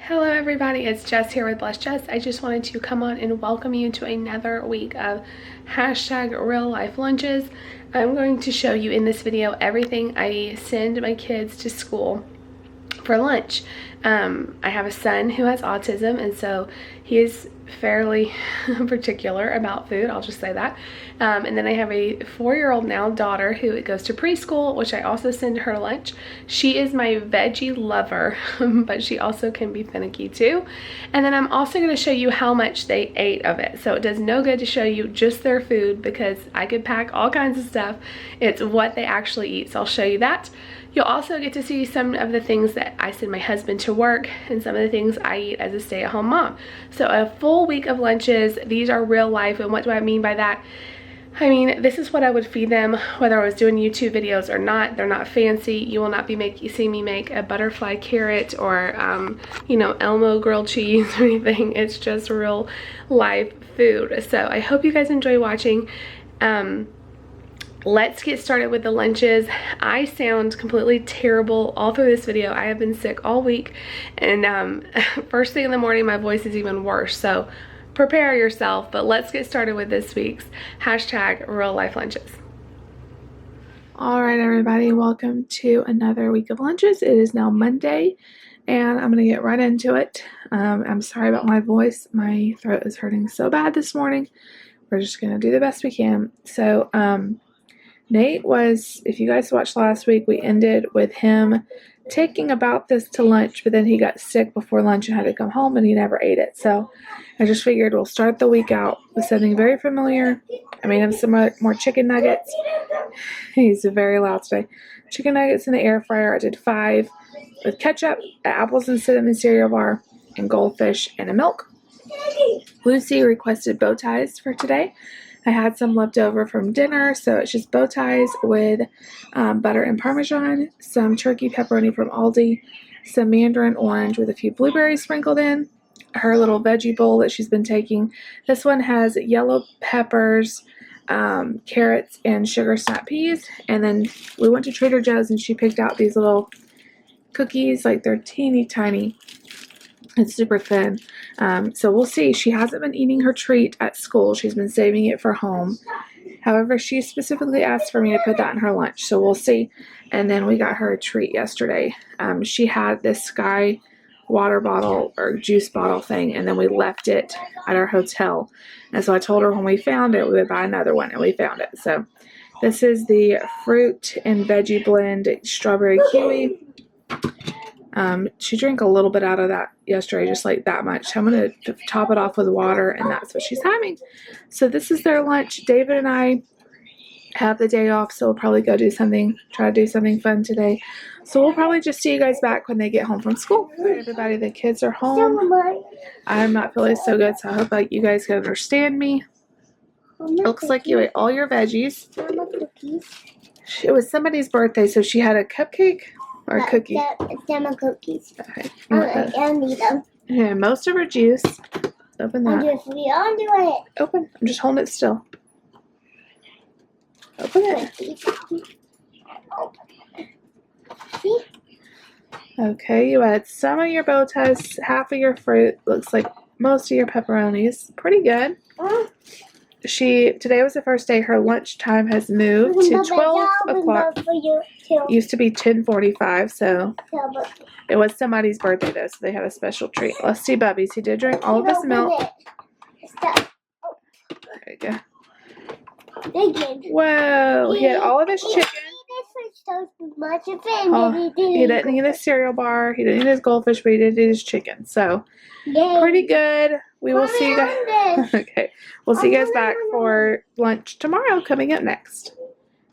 Hello everybody, it's Jess here with Bless Jess. I just wanted to come on and welcome you to another week of hashtag real life lunches. I'm going to show you in this video everything I send my kids to school for lunch. I have a son who has autism, and so he is fairly particular about food, I'll just say that. And then I have a 4-year-old now daughter who goes to preschool, which I also send her lunch. She is my veggie lover, but she also can be finicky too. And then I'm also going to show you how much they ate of it. So it does no good to show you just their food because I could pack all kinds of stuff. It's what they actually eat, so I'll show you that. You'll also get to see some of the things that I send my husband to work and some of the things I eat as a stay-at-home mom. So a full week of lunches. These are real life, and what do I mean by that? I mean, this is what I would feed them whether I was doing YouTube videos or not. They're not fancy. You will not be see me make a butterfly carrot or, you know, Elmo grilled cheese or anything. It's just real life food. So I hope you guys enjoy watching. Let's get started with the lunches. I sound completely terrible all through this video. I have been sick all week, and first thing in the morning my voice is even worse, so prepare yourself. But let's get started with this week's hashtag real life lunches. Alright everybody, welcome to another week of lunches. It is now Monday and I'm gonna get right into it. I'm sorry about my voice. My throat is hurting so bad this morning. We're just gonna do the best we can. So Nate was, if you guys watched last week, we ended with him taking about this to lunch, but then he got sick before lunch and had to come home and he never ate it. So I just figured we'll start the week out with something very familiar. I made him some more chicken nuggets. He's very loud today. Chicken nuggets in the air fryer. I did 5 with ketchup, apples and cinnamon cereal bar, and goldfish and a milk. Lucy requested bow ties for today. I had some left over from dinner, so it's just bow ties with butter and Parmesan, some turkey pepperoni from Aldi, some mandarin orange with a few blueberries sprinkled in, her little veggie bowl that she's been taking. This one has yellow peppers, carrots, and sugar snap peas. And then we went to Trader Joe's and she picked out these little cookies, like they're teeny tiny. It's super thin. So we'll see. She hasn't been eating her treat at school. She's been saving it for home. However, she specifically asked for me to put that in her lunch. So we'll see. And then we got her a treat yesterday. She had this Sky water bottle or juice bottle thing, and then we left it at our hotel. And so I told her when we found it, we would buy another one, and we found it. So this is the fruit and veggie blend strawberry kiwi. She drank a little bit out of that yesterday, just like that much. I'm going to top it off with water, and that's what she's having. So this is their lunch. David and I have the day off, so we'll probably go do something, try to do something fun today. So we'll probably just see you guys back when they get home from school. Right, everybody, the kids are home. I'm not feeling so good, so I hope you guys can understand me. Looks like you ate all your veggies. It was somebody's birthday, so she had a cupcake. Or a cookie. Them cookies. Okay. I need them. Yeah, most of her juice. Open that. We all do it. Open. I'm just holding it still. Open it. See? Okay, you had some of your bow ties, half of your fruit. Looks like most of your pepperonis. Pretty good. Today was the first day her lunch time has moved to 12 o'clock. Used to be 10:45, so it was somebody's birthday though, so they had a special treat. Let's see Bubby's. He did drink all of his milk. There you go. Whoa, he had all of his chicken. He didn't eat his cereal bar. He didn't eat his goldfish, but he did eat his chicken. So pretty good. We will see you guys. Okay, we'll see you guys back for lunch tomorrow. Coming up next.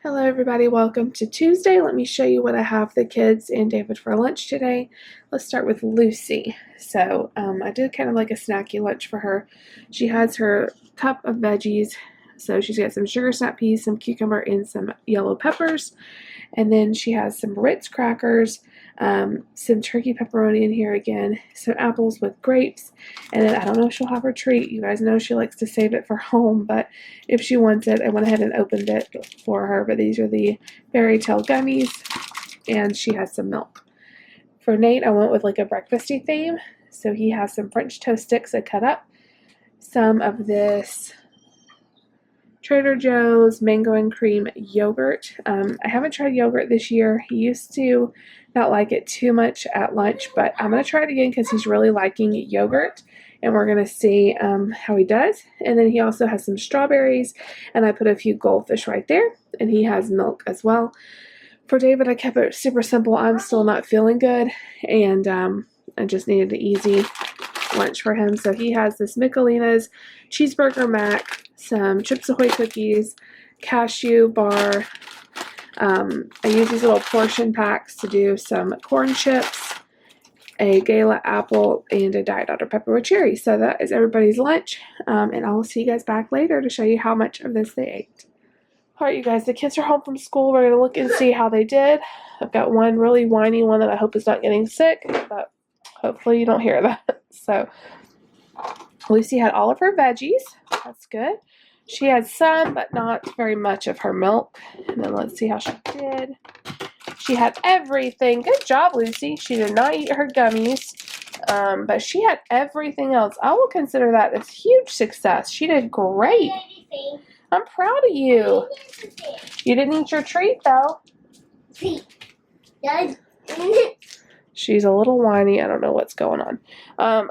Hello everybody, welcome to Tuesday. Let me show you what I have the kids and David for lunch today. Let's start with Lucy. So I did kind of like a snacky lunch for her. She has her cup of veggies. So she's got some sugar snap peas, some cucumber, and some yellow peppers. And then she has some Ritz crackers, some turkey pepperoni in here again, some apples with grapes, and then I don't know if she'll have her treat. You guys know she likes to save it for home, but if she wants it, I went ahead and opened it for her. But these are the fairy tale gummies, and she has some milk. For Nate, I went with like a breakfasty theme. So he has some French toast sticks I cut up, some of this Trader Joe's mango and cream yogurt. I haven't tried yogurt this year. He used to not like it too much at lunch, but I'm going to try it again because he's really liking yogurt, and we're going to see how he does. And then he also has some strawberries, and I put a few goldfish right there, and he has milk as well. For David, I kept it super simple. I'm still not feeling good, and I just needed an easy lunch for him. So he has this Michelina's cheeseburger mac, some Chips Ahoy cookies, cashew bar. I use these little portion packs to do some corn chips, a Gala apple, and a Diet Dr. Pepper with cherry. So that is everybody's lunch, and I will see you guys back later to show you how much of this they ate. Alright, you guys, the kids are home from school. We're going to look and see how they did. I've got one really whiny one that I hope is not getting sick, but hopefully you don't hear that. So Lucy had all of her veggies. That's good. She had some, but not very much of her milk. And then let's see how she did. She had everything. Good job, Lucy. She did not eat her gummies, but she had everything else. I will consider that a huge success. She did great. I'm proud of you. You didn't eat your treat, though. She's a little whiny. I don't know what's going on.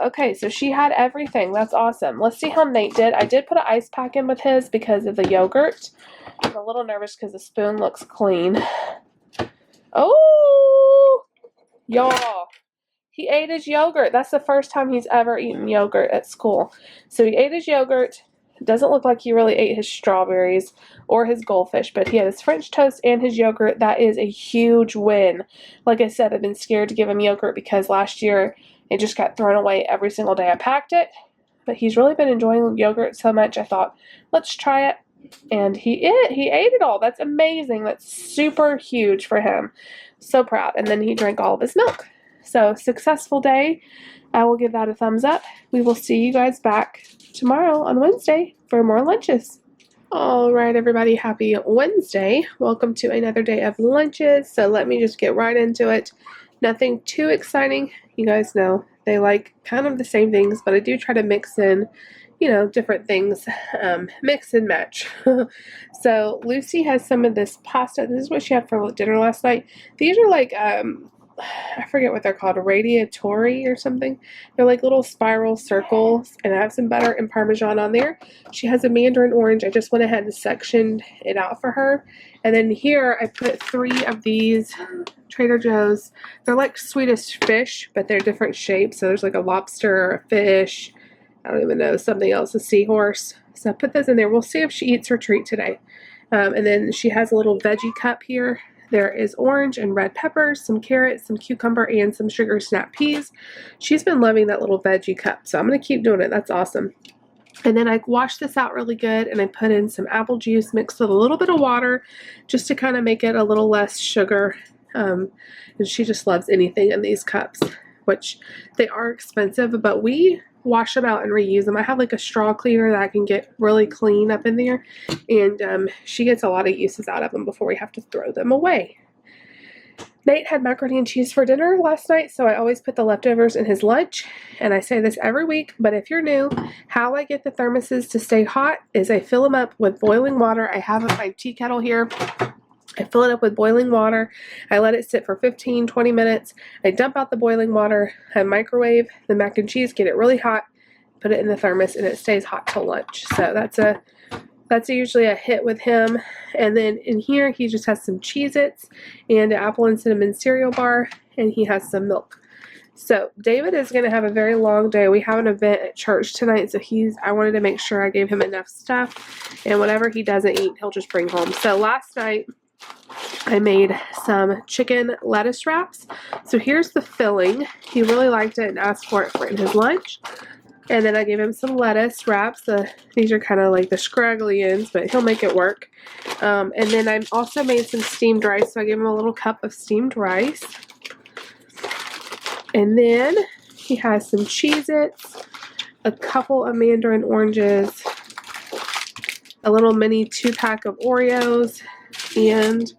Okay, so she had everything. That's awesome. Let's see how Nate did. I did put an ice pack in with his because of the yogurt. I'm a little nervous because the spoon looks clean. Oh, y'all. He ate his yogurt. That's the first time he's ever eaten yogurt at school. So he ate his yogurt. It doesn't look like he really ate his strawberries or his goldfish, but he had his French toast and his yogurt. That is a huge win. Like I said, I've been scared to give him yogurt because last year it just got thrown away every single day I packed it. But he's really been enjoying yogurt so much, I thought, let's try it. And he ate it all. That's amazing. That's super huge for him. So proud. And then he drank all of his milk. So, successful day. I will give that a thumbs up. We will see you guys back tomorrow on Wednesday for more lunches. All right, everybody, happy Wednesday. Welcome to another day of lunches. So let me just get right into it. Nothing too exciting. You guys know they like kind of the same things, but I do try to mix in, different things, mix and match. So Lucy has some of this pasta. This is what she had for dinner last night. These are like, I forget what they're called, radiatori or something. They're like little spiral circles, and I have some butter and Parmesan on there. She has a mandarin orange. I just went ahead and sectioned it out for her. And then here I put 3 of these Trader Joe's. They're like Swedish fish, but they're different shapes. So there's like a lobster, a fish, I don't even know, something else, a seahorse. So I put those in there. We'll see if she eats her treat today. And then she has a little veggie cup here. There is orange and red peppers, some carrots, some cucumber, and some sugar snap peas. She's been loving that little veggie cup, so I'm going to keep doing it. That's awesome. And then I washed this out really good, and I put in some apple juice mixed with a little bit of water just to kind of make it a little less sugar. And she just loves anything in these cups, which they are expensive, but we wash them out and reuse them. I have like a straw cleaner that I can get really clean up in there, and she gets a lot of uses out of them before we have to throw them away. Nate had macaroni and cheese for dinner last night, so I always put the leftovers in his lunch, and I say this every week, but if you're new, how I get the thermoses to stay hot is I fill them up with boiling water. I have my tea kettle here. I fill it up with boiling water. I let it sit for 15-20 minutes. I dump out the boiling water. I microwave the mac and cheese, get it really hot, put it in the thermos, and it stays hot till lunch. So that's usually a hit with him. And then in here, he just has some Cheez-Its and an apple and cinnamon cereal bar, and he has some milk. So David is going to have a very long day. We have an event at church tonight, so I wanted to make sure I gave him enough stuff, and whatever he doesn't eat, he'll just bring home. So last night, I made some chicken lettuce wraps. So here's the filling. He really liked it and asked for it in his lunch. And then I gave him some lettuce wraps. These are kind of like the scraggly ends, but he'll make it work. And then I also made some steamed rice. So I gave him a little cup of steamed rice. And then he has some Cheez-Its, a couple of mandarin oranges, a little mini 2-pack of Oreos, and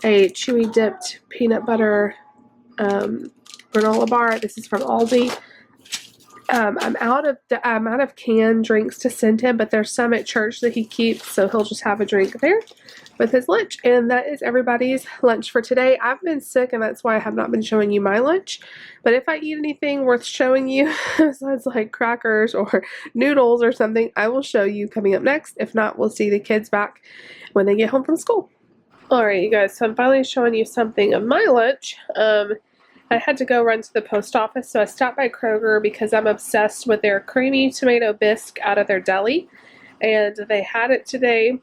a chewy dipped peanut butter granola bar. This is from Aldi. I'm out of canned drinks to send him, but there's some at church that he keeps, so he'll just have a drink there with his lunch. And that is everybody's lunch for today. I've been sick, and that's why I have not been showing you my lunch. But if I eat anything worth showing you, besides like crackers or noodles or something, I will show you coming up next. If not, we'll see the kids back when they get home from school. Alright, you guys, so I'm finally showing you something of my lunch. I had to go run to the post office, so I stopped by Kroger because I'm obsessed with their creamy tomato bisque out of their deli, and they had it today.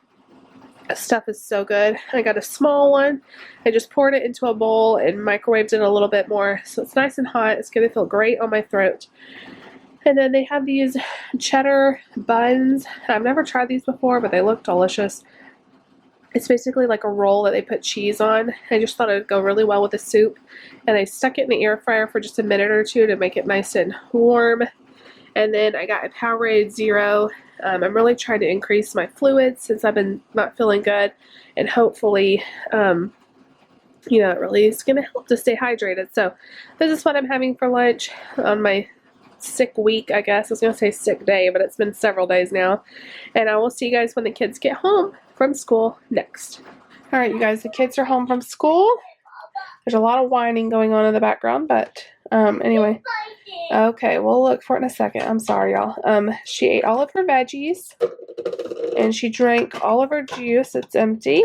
The stuff is so good. I got a small one. I just poured it into a bowl and microwaved it a little bit more, so it's nice and hot. It's going to feel great on my throat. And then they have these cheddar buns. I've never tried these before, but they look delicious. It's basically like a roll that they put cheese on. I just thought it would go really well with the soup. And I stuck it in the air fryer for just a minute or two to make it nice and warm. And then I got a Powerade Zero. I'm really trying to increase my fluids since I've been not feeling good. And hopefully, you know, it really is going to help to stay hydrated. So this is what I'm having for lunch on my sick week, I guess. I was going to say sick day, but it's been several days now. And I will see you guys when the kids get home from school next. Alright, you guys, the kids are home from school. There's a lot of whining going on in the background, but anyway. Okay, we'll look for it in a second. I'm sorry, y'all. She ate all of her veggies, and she drank all of her juice. It's empty.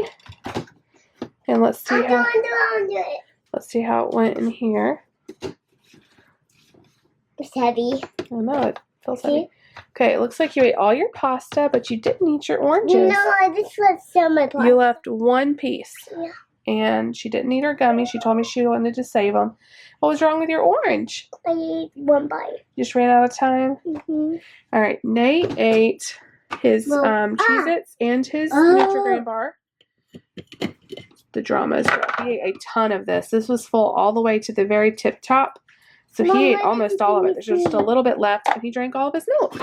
And let's see how it went in here. It's heavy. I know, it feels heavy. Okay, it looks like you ate all your pasta, but you didn't eat your oranges. No, I just left some of my pasta. You left one piece. Yeah. And she didn't eat her gummies. She told me she wanted to save them. What was wrong with your orange? I ate one bite. You just ran out of time? Mm-hmm. All right, Nate ate his Cheez-Its and his Nutri-Grain bar. The drama is he ate a ton of this. This was full all the way to the very tip top. So he ate almost all of it. There's just a little bit left, and he drank all of his milk.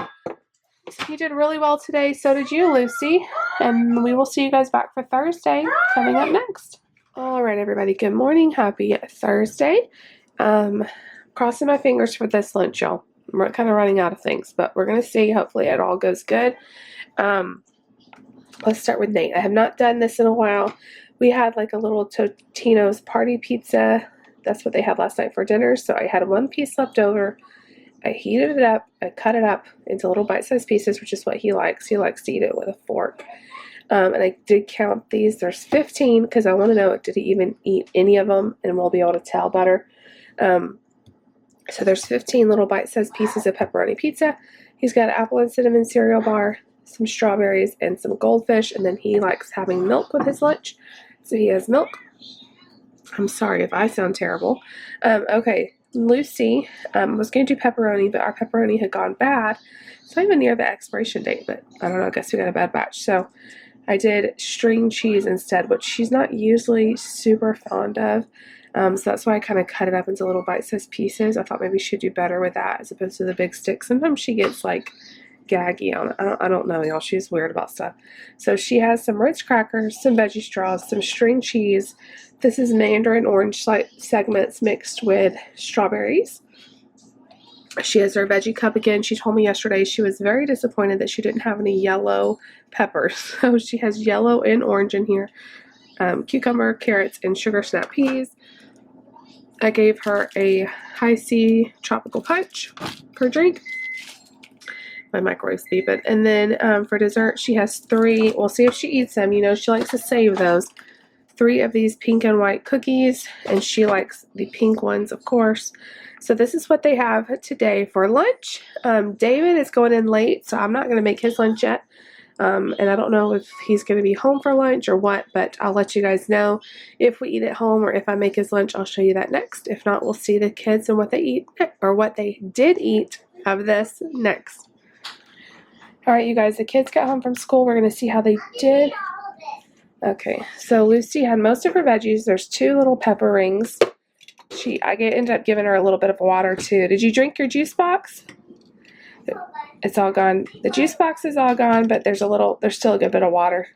So he did really well today. So did you, Lucy. And we will see you guys back for Thursday coming up next. All right, everybody. Good morning. Happy Thursday. Crossing my fingers for this lunch, y'all. We're kind of running out of things, but we're going to see. Hopefully it all goes good. Let's start with Nate. I have not done this in a while. We had like a little Totino's party pizza. That's what they had last night for dinner. So I had one piece left over. I heated it up. I cut it up into little bite-sized pieces, which is what he likes. He likes to eat it with a fork. And I did count these. There's 15 because I want to know, did he even eat any of them? And we'll be able to tell better. So there's 15 little bite-sized pieces of pepperoni pizza. He's got an apple and cinnamon cereal bar, some strawberries, and some goldfish. And then he likes having milk with his lunch. So he has milk. I'm sorry if I sound terrible. Okay, Lucy was going to do pepperoni, but our pepperoni had gone bad. It's not even near the expiration date, but I don't know. I guess we got a bad batch. So I did string cheese instead, which she's not usually super fond of. So that's why I kind of cut it up into little bite-sized pieces. I thought maybe she'd do better with that as opposed to the big stick. Sometimes she gets like gaggy on it. I don't know, y'all. She's weird about stuff. So she has some Ritz crackers, some veggie straws, some string cheese. This is mandarin orange segments mixed with strawberries. She has her veggie cup again. She told me yesterday she was very disappointed that she didn't have any yellow peppers. So she has yellow and orange in here. Cucumber, carrots, and sugar snap peas. I gave her a high C tropical punch per drink. My microwave's beeping. And then for dessert, she has 3. We'll see if she eats them. You know, she likes to save those. 3 of these pink and white cookies, and she likes the pink ones, of course. So this is what they have today for lunch. David is going in late, so I'm not going to make his lunch yet. And I don't know if he's going to be home for lunch or what, but I'll let you guys know if we eat at home or if I make his lunch. I'll show you that next. If not, we'll see the kids and what they eat or what they did eat of this next. All right, you guys, the kids got home from school. We're going to see how they did. Okay, so Lucy had most of her veggies. There's 2 little pepper rings. I ended up giving her a little bit of water too. Did you drink your juice box? It's all gone. The juice box is all gone, but there's still a good bit of water.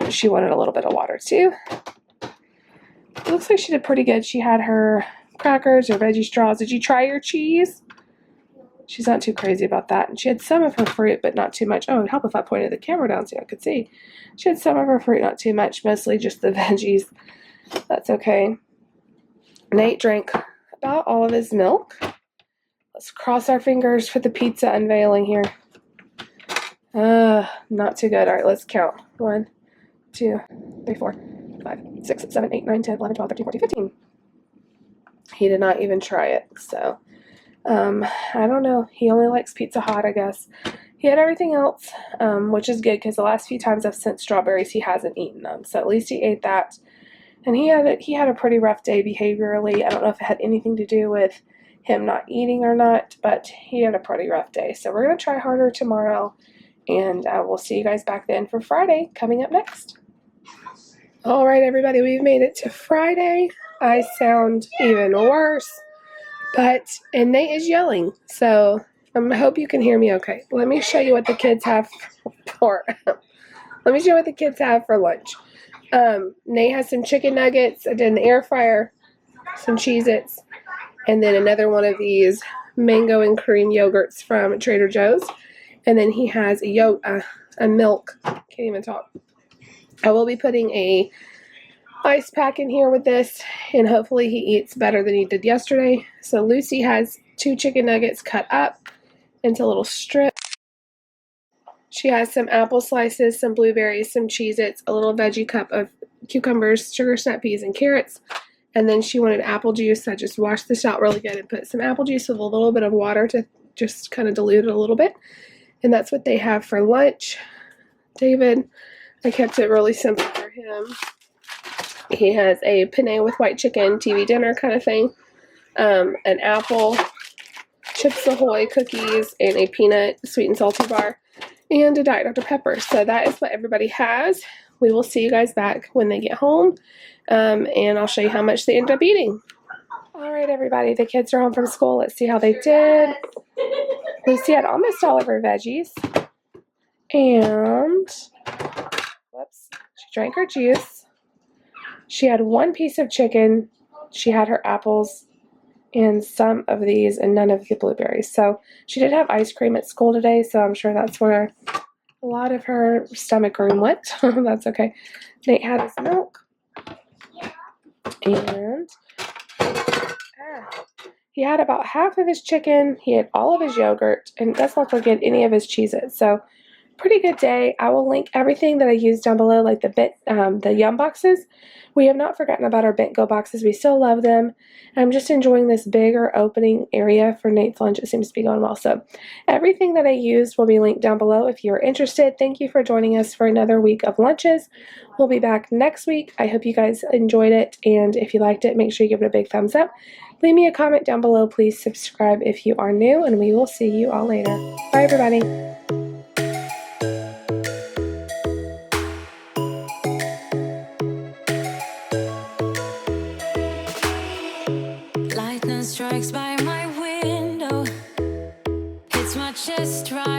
She wanted a little bit of water too. It looks like she did pretty good. She had her crackers or veggie straws. Did you try your cheese? She's not too crazy about that. And she had some of her fruit, but not too much. Oh, it would help if I pointed the camera down so I could see. She had some of her fruit, not too much, mostly just the veggies. That's okay. Nate drank about all of his milk. Let's cross our fingers for the pizza unveiling here. Not too good. All right, let's count. 1, 2, 3, 4, 5, 6, 7, 8, 9, 10, 11, 12, 13, 14, 15. He did not even try it, so I don't know. He only likes Pizza Hut, I guess. He had everything else, which is good because the last few times I've sent strawberries, he hasn't eaten them. So at least he ate that. And he had a pretty rough day behaviorally. I don't know if it had anything to do with him not eating or not, but he had a pretty rough day. So we're going to try harder tomorrow, and we'll see you guys back then for Friday coming up next. All right, everybody, we've made it to Friday. I sound even worse, and Nate is yelling, so I hope you can hear me okay. Let me show you what the kids have for lunch. Nate has some chicken nuggets. I did in the air fryer, some Cheez-Its, and then another one of these mango and cream yogurts from Trader Joe's. And then he has a milk. Can't even talk. I will be putting a ice pack in here with this, and hopefully he eats better than he did yesterday. So Lucy has 2 chicken nuggets cut up into little strips. She has some apple slices, some blueberries, some Cheez-Its, a little veggie cup of cucumbers, sugar snap peas, and carrots. And then she wanted apple juice. I just washed this out really good and put some apple juice with a little bit of water to just kind of dilute it a little bit. And that's what they have for lunch. David, I kept it really simple for him. He has a penne with white chicken, TV dinner kind of thing, an apple, Chips Ahoy cookies, and a peanut sweet and salty bar, and a Diet Dr. Pepper. So that is what everybody has. We will see you guys back when they get home, and I'll show you how much they end up eating. All right, everybody, the kids are home from school. Let's see how they did. Lucy had almost all of her veggies, and she drank her juice. She had 1 piece of chicken. She had her apples and some of these and none of the blueberries. So she did have ice cream at school today, so I'm sure that's where a lot of her stomach room went. That's okay. Nate had his milk, and he had about half of his chicken. He had all of his yogurt, and doesn't look like he had any of his Cheez-Its. So pretty good day. I will link everything that I used down below, like the Yum boxes. We have not forgotten about our Bent Go boxes. We still love them. I'm just enjoying this bigger opening area for Nate's lunch. It seems to be going well. So everything that I used will be linked down below if you're interested. Thank you for joining us for another week of lunches. We'll be back next week. I hope you guys enjoyed it, and if you liked it, make sure you give it a big thumbs up. Leave me a comment down below. Please subscribe if you are new, and we will see you all later. Bye, everybody. Strikes by my window, hits my chest right